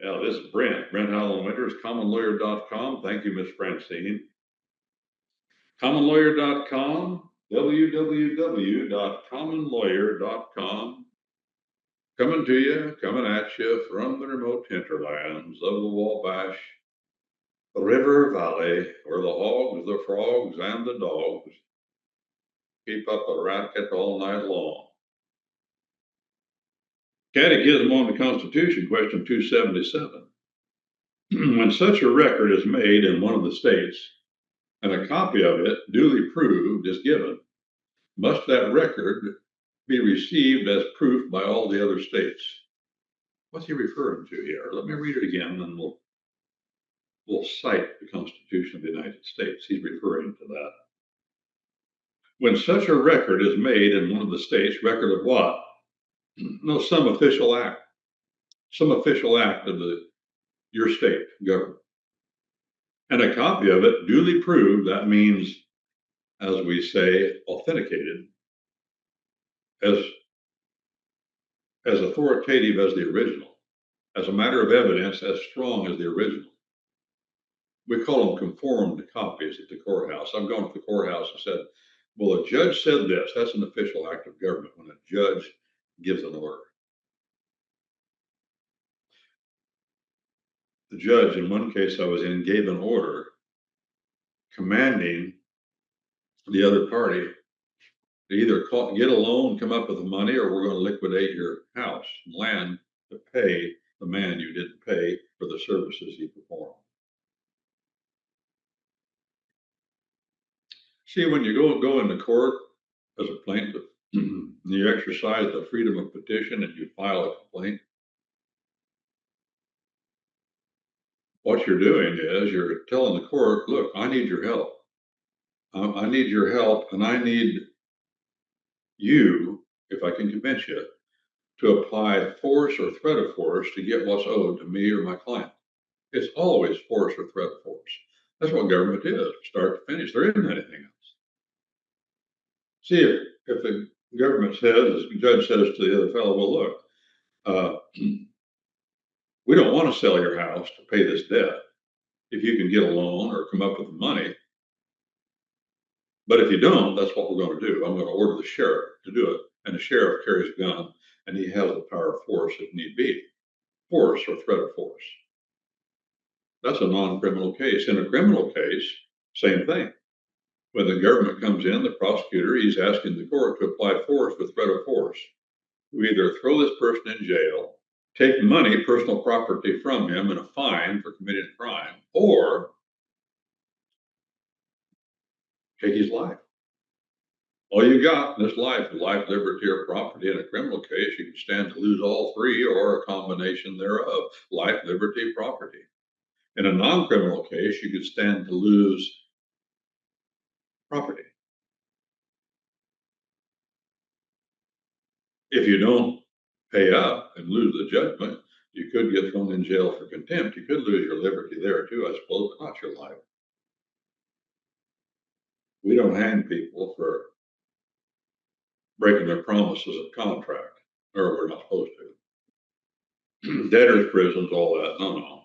Yeah, this is Brent. Brent Howland Winters, commonlawyer.com. Thank you, Miss Francine. Commonlawyer.com, www.commonlawyer.com. Coming to you, coming at you from the remote hinterlands of the Wabash River Valley, where the hogs, the frogs, and the dogs keep up a racket all night long. Catechism on the Constitution, question 277. When such a record is made in one of the states, and a copy of it, duly proved, is given, must that record be received as proof by all the other states? What's he referring to here? Let me read it again, and we'll cite the Constitution of the United States. He's referring to that. When such a record is made in one of the states, record of what? No, some official act of your state government. And a copy of it duly proved, that means, as we say, authenticated, as authoritative as the original, as a matter of evidence, as strong as the original. We call them conformed copies at the courthouse. I've gone to the courthouse and said, well, a judge said this. That's an official act of government when a judge gives an order. The judge, in one case I was in, gave an order commanding the other party to either get a loan, come up with the money, or we're going to liquidate your house and land to pay the man you didn't pay for the services he performed. See, when you go into court as a plaintiff, you exercise the freedom of petition and you file a complaint. What you're doing is you're telling the court, look, I need your help. I need your help, and I need you, if I can convince you, to apply force or threat of force to get what's owed to me or my client. It's always force or threat of force. That's what government is, start to finish. There isn't anything else. See, if the government says, as the judge says to the other fellow, well, look, we don't want to sell your house to pay this debt if you can get a loan or come up with the money. But if you don't, that's what we're going to do. I'm going to order the sheriff to do it. And the sheriff carries a gun and he has the power of force if need be. Force or threat of force. That's a non-criminal case. In a criminal case, same thing. When the government comes in, the prosecutor, he's asking the court to apply force with threat of force. We either throw this person in jail, take money, personal property from him, and a fine for committing a crime, or take his life. All you got in this life, life, liberty, or property. In a criminal case, you can stand to lose all three or a combination thereof, life, liberty, property. In a non-criminal case, you could stand to lose property. If you don't pay up and lose the judgment, you could get thrown in jail for contempt. You could lose your liberty there too, I suppose, but not your life. We don't hang people for breaking their promises of contract, or we're not supposed to. Debtors' prisons, all that, no.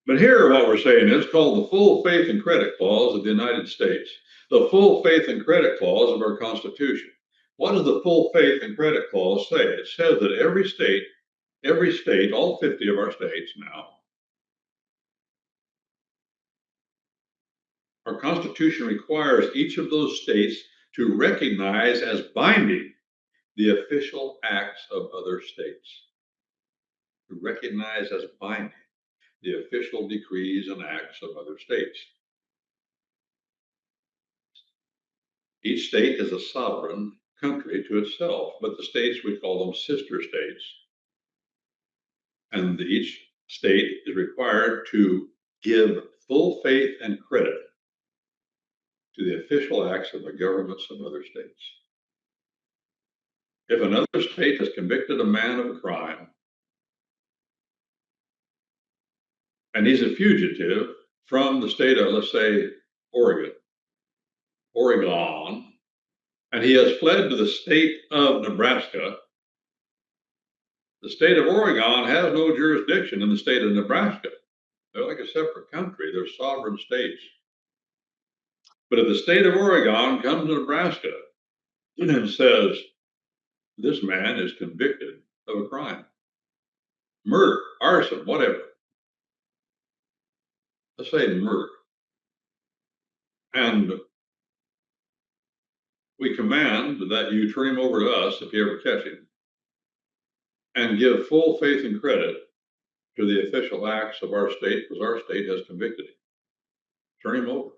But here, what we're saying is called the full faith and credit clause of the United States, the full faith and credit clause of our Constitution. What does the full faith and credit clause say? It says that every state, all 50 of our states now, our Constitution requires each of those states to recognize as binding the official acts of other states. To recognize as binding the official decrees and acts of other states. Each state is a sovereign country to itself, but the states, we call them sister states. And each state is required to give full faith and credit to the official acts of the governments of other states. If another state has convicted a man of a crime, and he's a fugitive from the state of, let's say, Oregon, and he has fled to the state of Nebraska, The state of Oregon has no jurisdiction in the state of Nebraska. They're like a separate country. They're sovereign states. But if the state of Oregon comes to Nebraska and says, this man is convicted of a crime, murder, arson, whatever. Let's say murder. And we command that you turn him over to us if you ever catch him, and give full faith and credit to the official acts of our state, because our state has convicted him. Turn him over.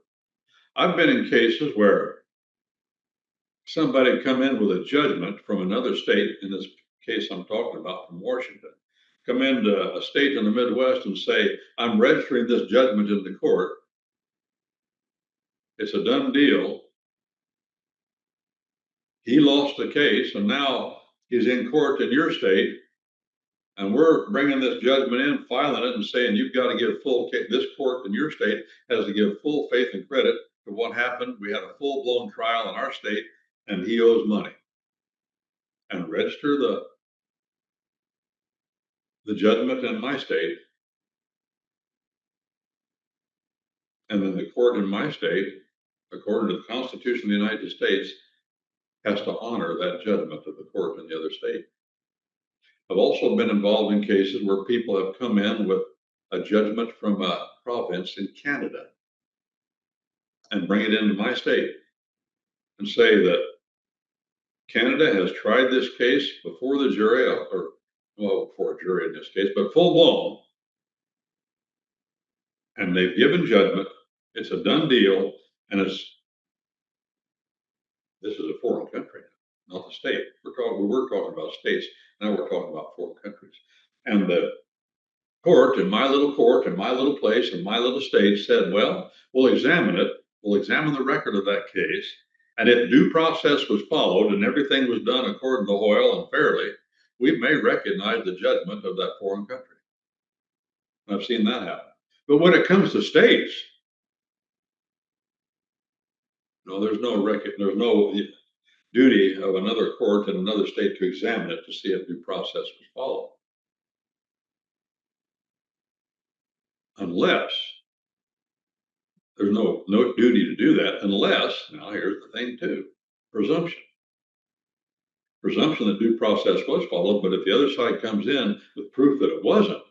I've been in cases where somebody come in with a judgment from another state, in this case I'm talking about from Washington, come into a state in the Midwest and say, I'm registering this judgment in the court. It's a done deal. He lost the case, and now he's in court in your state, and we're bringing this judgment in, filing it, and saying you've got to give full, this court in your state has to give full faith and credit to what happened. We had a full-blown trial in our state, and he owes money. And register the judgment in my state, and then the court in my state, according to the Constitution of the United States, has to honor that judgment of the court in the other state. I've also been involved in cases where people have come in with a judgment from a province in Canada and bring it into my state and say that Canada has tried this case before the jury, or well, before a jury in this case, but full blown, and they've given judgment. It's a done deal, and this is a foreign country, not the state. We were talking about states, now we're talking about foreign countries. And the court, in my little court, in my little place, in my little state, said, well, we'll examine it. We'll examine the record of that case. And if due process was followed and everything was done according to Hoyle and fairly, we may recognize the judgment of that foreign country. I've seen that happen. But when it comes to states, no, there's no duty of another court in another state to examine it to see if due process was followed. Unless there's no duty to do that, unless, now here's the thing too, presumption that due process was followed, but if the other side comes in with proof that it wasn't,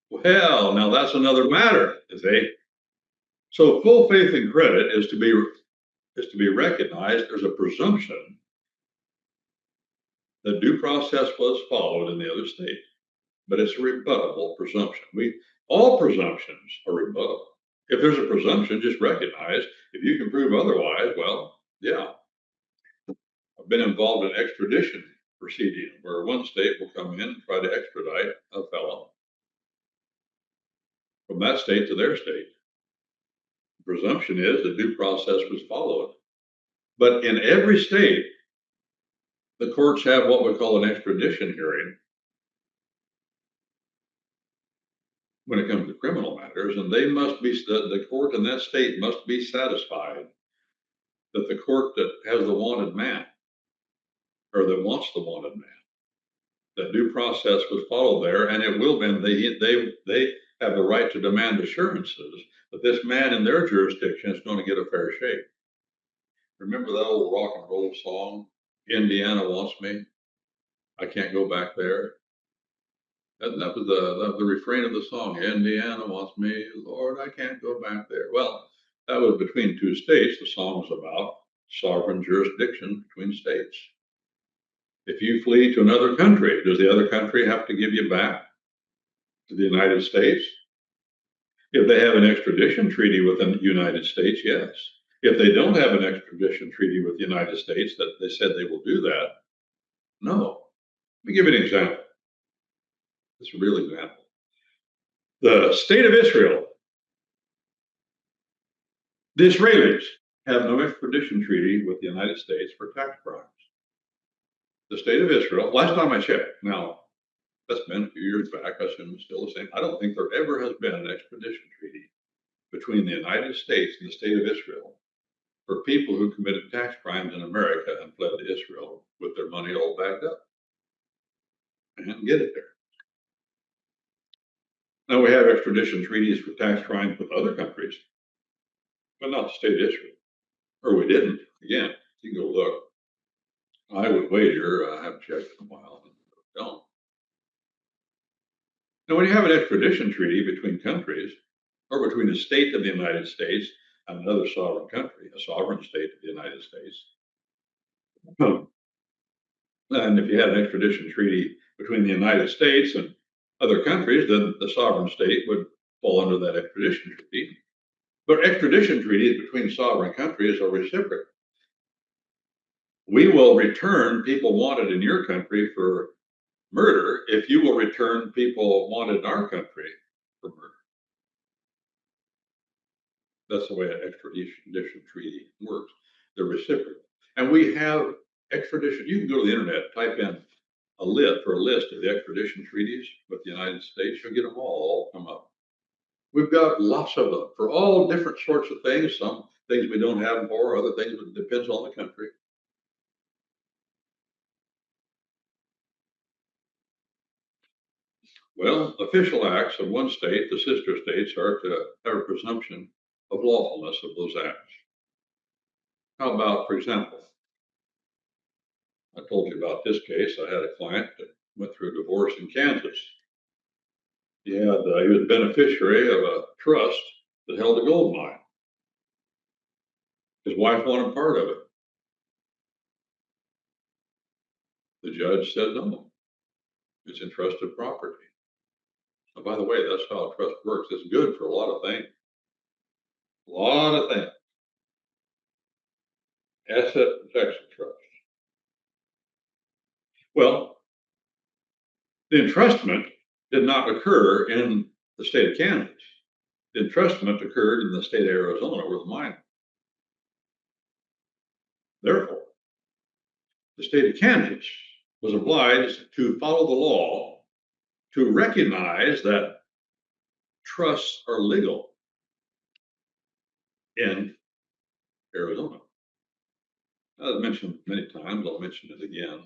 well, now that's another matter, you see. So full faith and credit is to be recognized. There's a presumption that due process was followed in the other state, but it's a rebuttable presumption. All presumptions are rebuttable. If there's a presumption, just recognize. If you can prove otherwise, well, yeah. I've been involved in extradition proceeding where one state will come in and try to extradite a fellow from that state to their state. The presumption is that due process was followed. But in every state, the courts have what we call an extradition hearing when it comes to criminal matters, and the court in that state must be satisfied that the court that has the wanted man, or that wants the wanted man, that due process was followed there, and it will be. They have the right to demand assurances that this man in their jurisdiction is going to get a fair shake. Remember that old rock and roll song, Indiana Wants Me? I Can't Go Back There. That was the refrain of the song, Indiana wants me, Lord, I can't go back there. Well, that was between two states. The song was about sovereign jurisdiction between states. If you flee to another country, does the other country have to give you back to the United States? If they have an extradition treaty with the United States, yes. If they don't have an extradition treaty with the United States, that they said they will do that, no. Let me give you an example. It's a real example. The state of Israel, the Israelis have no extradition treaty with the United States for tax crimes. The state of Israel, last time I checked, now that's been a few years back, I assume it's still the same. I don't think there ever has been an extradition treaty between the United States and the state of Israel for people who committed tax crimes in America and fled to Israel with their money all backed up. and get it there. Now we have extradition treaties for tax crimes with other countries, but not the state of Israel. Or we didn't. Again, you can go look. I would wager, I haven't checked in a while, don't. Now, when you have an extradition treaty between countries, or between a state of the United States and another sovereign country, a sovereign state of the United States, and if you had an extradition treaty between the United States and other countries, then the sovereign state would fall under that extradition treaty. But extradition treaties between sovereign countries are reciprocal. We will return people wanted in your country for murder if you will return people wanted in our country for murder. That's the way an extradition treaty works. They're reciprocal. And we have extradition. You can go to the internet, type in a list of the extradition treaties with the United States. You'll get them all come up. We've got lots of them for all different sorts of things. Some things we don't have them for, other things, it depends on the country. Well, official acts of one state, the sister states, are to have a presumption of lawfulness of those acts. How about, for example, I told you about this case. I had a client that went through a divorce in Kansas. He was a beneficiary of a trust that held a gold mine. His wife wanted part of it. The judge said no. It's entrusted property. And by the way, that's how a trust works. It's good for a lot of things. A lot of things. Asset protection trust. Well, the entrustment did not occur in the state of Kansas. The entrustment occurred in the state of Arizona where the mine. Therefore, the state of Kansas was obliged to follow the law to recognize that trusts are legal in Arizona. I've mentioned many times, I'll mention it again.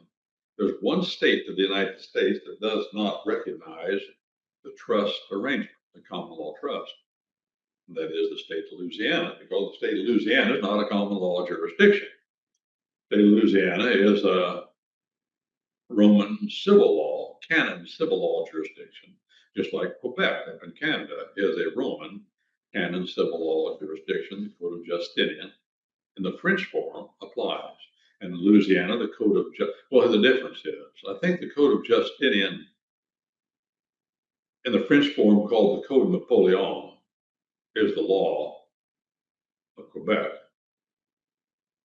There's one state of the United States that does not recognize the trust arrangement, the common law trust. And that is the state of Louisiana, because the state of Louisiana is not a common law jurisdiction. The state of Louisiana is a Roman civil law, canon civil law jurisdiction, just like Quebec up in Canada is a Roman canon civil law jurisdiction, the Code of Justinian. And the French form applies. And Louisiana, the Code of well, the difference is, I think the Code of Justinian in the French form called the Code of Napoleon is the law of Quebec.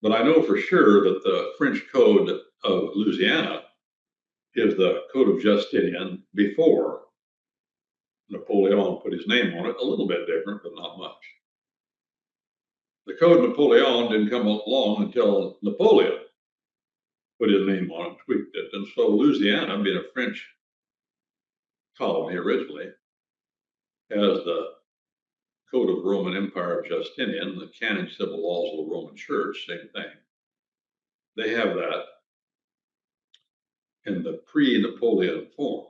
But I know for sure that the French Code of Louisiana is the Code of Justinian before Napoleon put his name on it. A little bit different, but not much. The Code of Napoleon didn't come along until Napoleon put his name on it, tweaked it. And so Louisiana, being a French colony originally, has the Code of the Roman Empire of Justinian, the canon civil laws of the Roman Church, same thing. They have that in the pre-Napoleon form.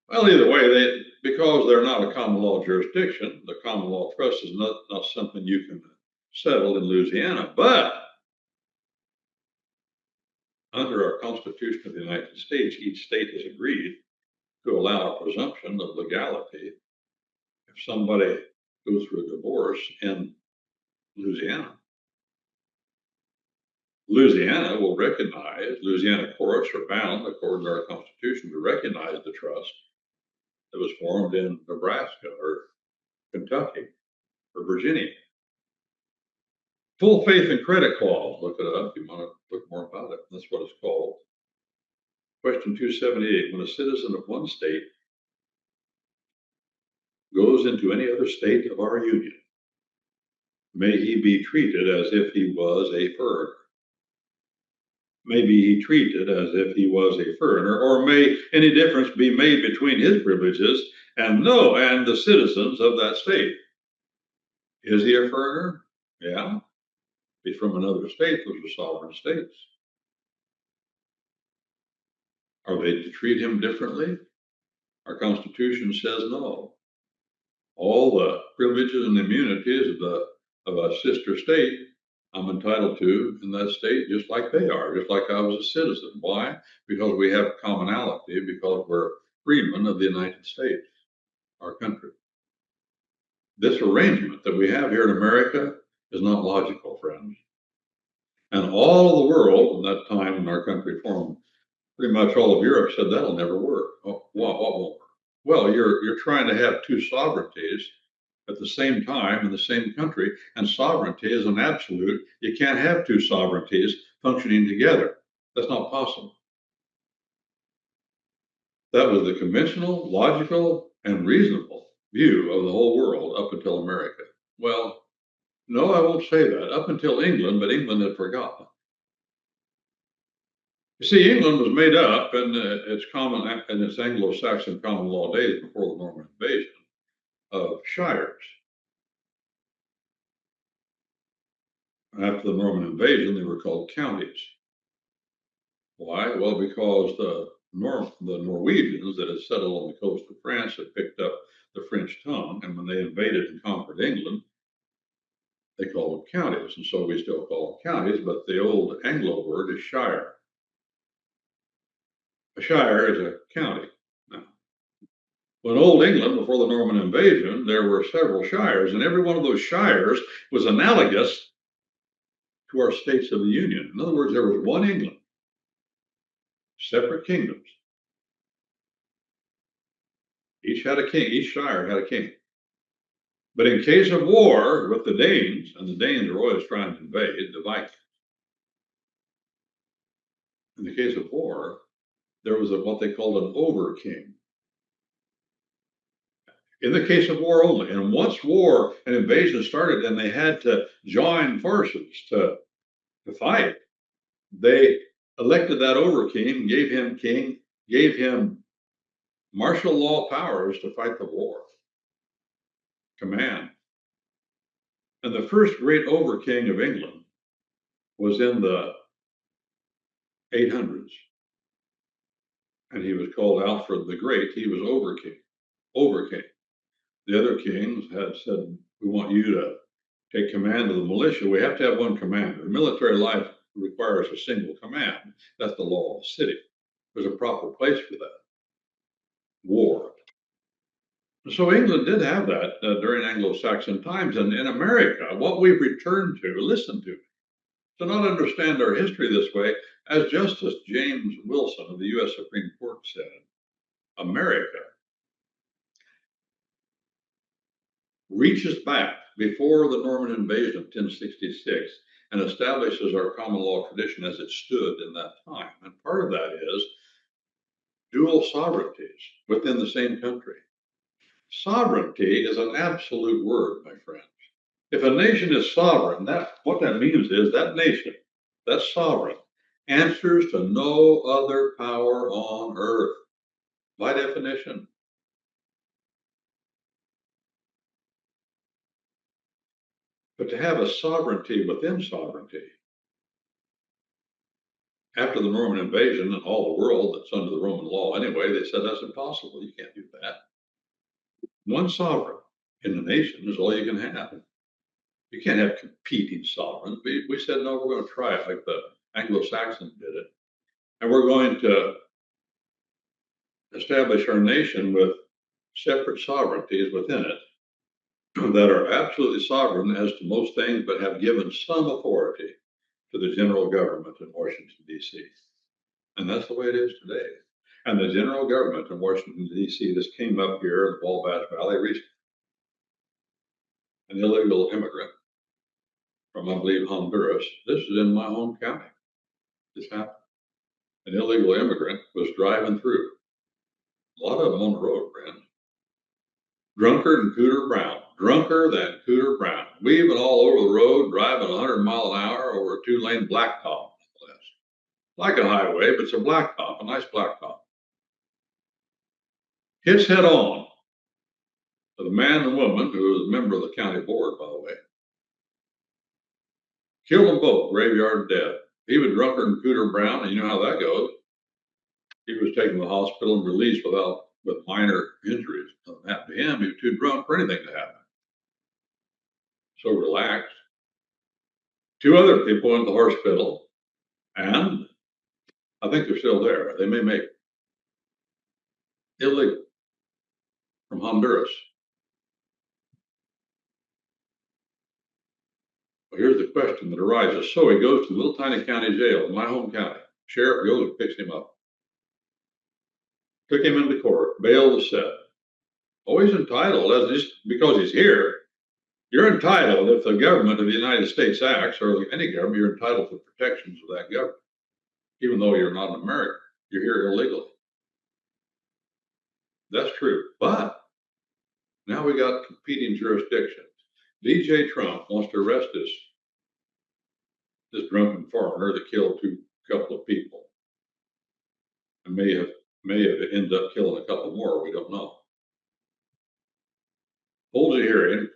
Well, either way, because they're not a common law jurisdiction, the common law trust is not something you can settle in Louisiana. But under our Constitution of the United States, each state has agreed to allow a presumption of legality if somebody goes through a divorce in Louisiana. Louisiana will recognize, Louisiana courts are bound, according to our Constitution, to recognize the trust that was formed in Nebraska or Kentucky or Virginia. Full faith and credit clause, look it up if you want to look more about it. That's what it's called. Question 278, when a citizen of one state goes into any other state of our union, may he be treated as if he was a foreigner. May be treated as if he was a foreigner, or may any difference be made between his privileges and the citizens of that state? Is he a foreigner? Yeah. He's from another state, those are sovereign states. Are they to treat him differently? Our Constitution says no. All the privileges and immunities of a sister state I'm entitled to in that state, just like they are, just like I was a citizen. Why? Because we have commonality, because we're freemen of the United States, our country. This arrangement that we have here in America is not logical, friends. And all of the world at that time when our country formed, pretty much all of Europe said that'll never work. Oh, what won't work? Well, you're trying to have two sovereignties at the same time in the same country, and sovereignty is an absolute. You can't have two sovereignties functioning together. That's not possible. That was the conventional, logical, and reasonable view of the whole world up until America. Well, no, I won't say that. Up until England, but England had forgotten. You see, England was made up in its Anglo-Saxon common law days before the Norman invasion of shires. After the Norman invasion, they were called counties. Why? Well, because the Norwegians that had settled on the coast of France had picked up the French tongue, and when they invaded and conquered England, they called them counties, and so we still call them counties, but the old Anglo word is shire. A shire is a county. Now, when Old England, before the Norman invasion, there were several shires, and every one of those shires was analogous to our states of the Union. In other words, there was one England, separate kingdoms. Each had a king, each shire had a king. But in case of war with the Danes, and the Danes are always trying to invade the Vikings, in the case of war, there was what they called an over-king. In the case of war only. And once war and invasion started and they had to join forces to fight, they elected that over-king, gave him martial law powers to fight the war. Command. And the first great over-king of England was in the 800s. And he was called Alfred the Great. He was over-king. The other kings had said, we want you to take command of the militia. We have to have one commander. Military life requires a single command. That's the law of the city. There's a proper place for that. War. So England did have that during Anglo-Saxon times. And in America, what we've returned to, listen to, to not understand our history this way, as Justice James Wilson of the U.S. Supreme Court said, America reaches back before the Norman invasion of 1066 and establishes our common law tradition as it stood in that time. And part of that is dual sovereignties within the same country. Sovereignty is an absolute word, my friends. If a nation is sovereign, what that means is that nation, that's sovereign, answers to no other power on earth, by definition. But to have a sovereignty within sovereignty, after the Norman invasion and all the world that's under the Roman law anyway, they said that's impossible. You can't do that. One sovereign in the nation is all you can have. You can't have competing sovereigns. We said, no, we're going to try it like the Anglo-Saxons did it. And we're going to establish our nation with separate sovereignties within it that are absolutely sovereign as to most things, but have given some authority to the general government in Washington, D.C. And that's the way it is today. And the general government in Washington, D.C., this came up here in the Wabash Valley recently. An illegal immigrant from, I believe, Honduras. This is in my home county. This happened. An illegal immigrant was driving through. A lot of them on the road, friends. Drunker than Cooter Brown. Drunker than Cooter Brown. Weaving all over the road, driving 100 miles an hour over a two-lane blacktop. Like a highway, but it's a blacktop, a nice blacktop. Hits head on with a man and woman who was a member of the county board, by the way. Killed them both, graveyard dead. He was drunker than Cooter Brown, and you know how that goes. he was taken to the hospital and released with minor injuries. Nothing happened to him. He was too drunk for anything to happen. So relaxed. 2 other people went to the hospital, and I think they're still there. They may make illegal from Honduras. Well, here's the question that arises. So he goes to the little tiny county jail in my home county. Sheriff goes and picks him up. Took him into court. Bail was set. Oh, he's entitled, just because he's here. You're entitled, if the government of the United States acts, or any government, you're entitled to protections of that government. Even though you're not an American, you're here illegally. That's true. But now we got competing jurisdictions. DJ Trump wants to arrest this drunken foreigner that killed a couple of people, and may have ended up killing a couple more. We don't know. Holds a hearing,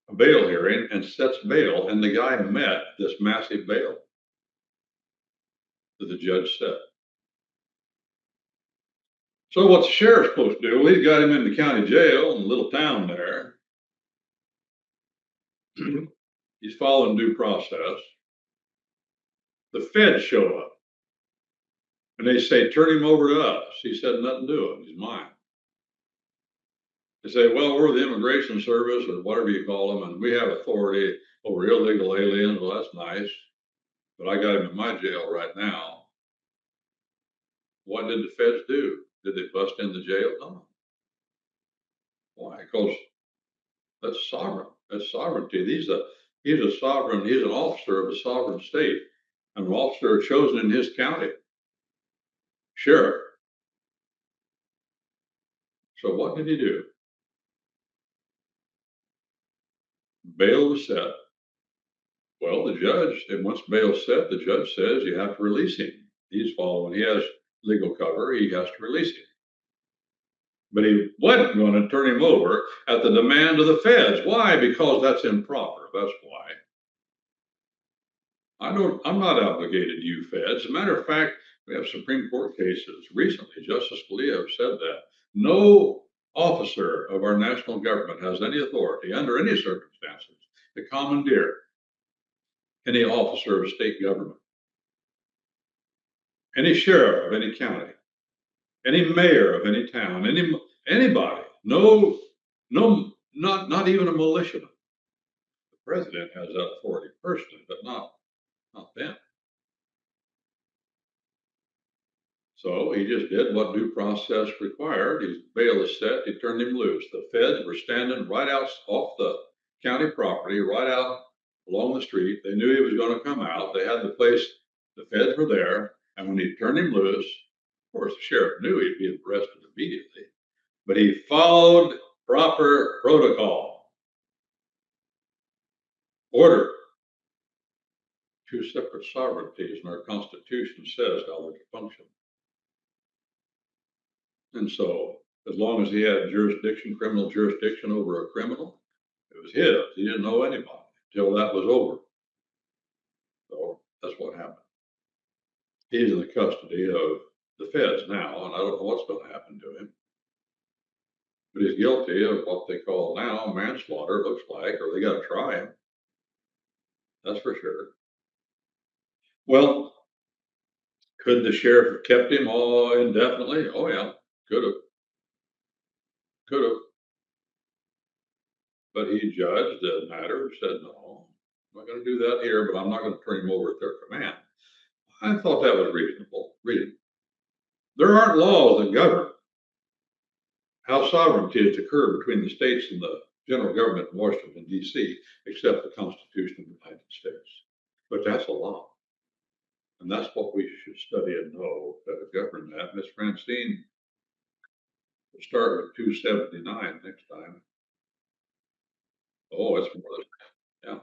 a bail hearing, and sets bail, and the guy met this massive bail that the judge set. So what's the sheriff supposed to do? Well, he's got him in the county jail in a little town there. He's following due process. The feds show up, and they say, turn him over to us. He said, nothing to him. He's mine. They say, well, we're the immigration service, or whatever you call them, and we have authority over illegal aliens. Well, that's nice, but I got him in my jail right now. What did the feds do? Did they bust in the jail? No. Why? Because that's sovereign. That's sovereignty. He's a sovereign. He's an officer of a sovereign state, an officer chosen in his county. Sheriff. So what did he do? Bail was set. Well, the judge, and once bail's set, the judge says you have to release him. He's following. He has legal cover. He has to release him. But he wasn't going to turn him over at the demand of the feds. Why? Because that's improper. That's why. I'm not obligated to you feds. As a matter of fact, we have Supreme Court cases. Recently, Justice Scalia said that no officer of our national government has any authority under any circumstances to commandeer any officer of state government, any sheriff of any county, any mayor of any town, anybody. No, not even a militiaman. The president has that authority personally, but not them. So he just did what due process required. His bail is set. He turned him loose. The feds were standing right out off the county property, right out along the street. They knew he was going to come out. They had the place. The feds were there. And when he turned him loose, of course, the sheriff knew he'd be arrested immediately. But he followed proper protocol. Order. 2 separate sovereignties, and our Constitution says how they're to function. And so, as long as he had jurisdiction, criminal jurisdiction over a criminal, it was his. He didn't know anybody until that was over. So that's what happened. He's in the custody of the feds now, and I don't know what's going to happen to him. But he's guilty of what they call now manslaughter, it looks like, or they got to try him. That's for sure. Well, could the sheriff have kept him all indefinitely? Oh, yeah, could have. Could have. But he judged the matter, said, no, I'm not going to do that here, but I'm not going to turn him over at their command. I thought that was reasonable. There aren't laws that govern how sovereignty is to occur between the states and the general government in Washington, D.C., except the Constitution of the United States. But that's a law. And that's what we should study and know to govern that. Miss Francine, we'll start with 279 next time. Oh, it's more than, yeah.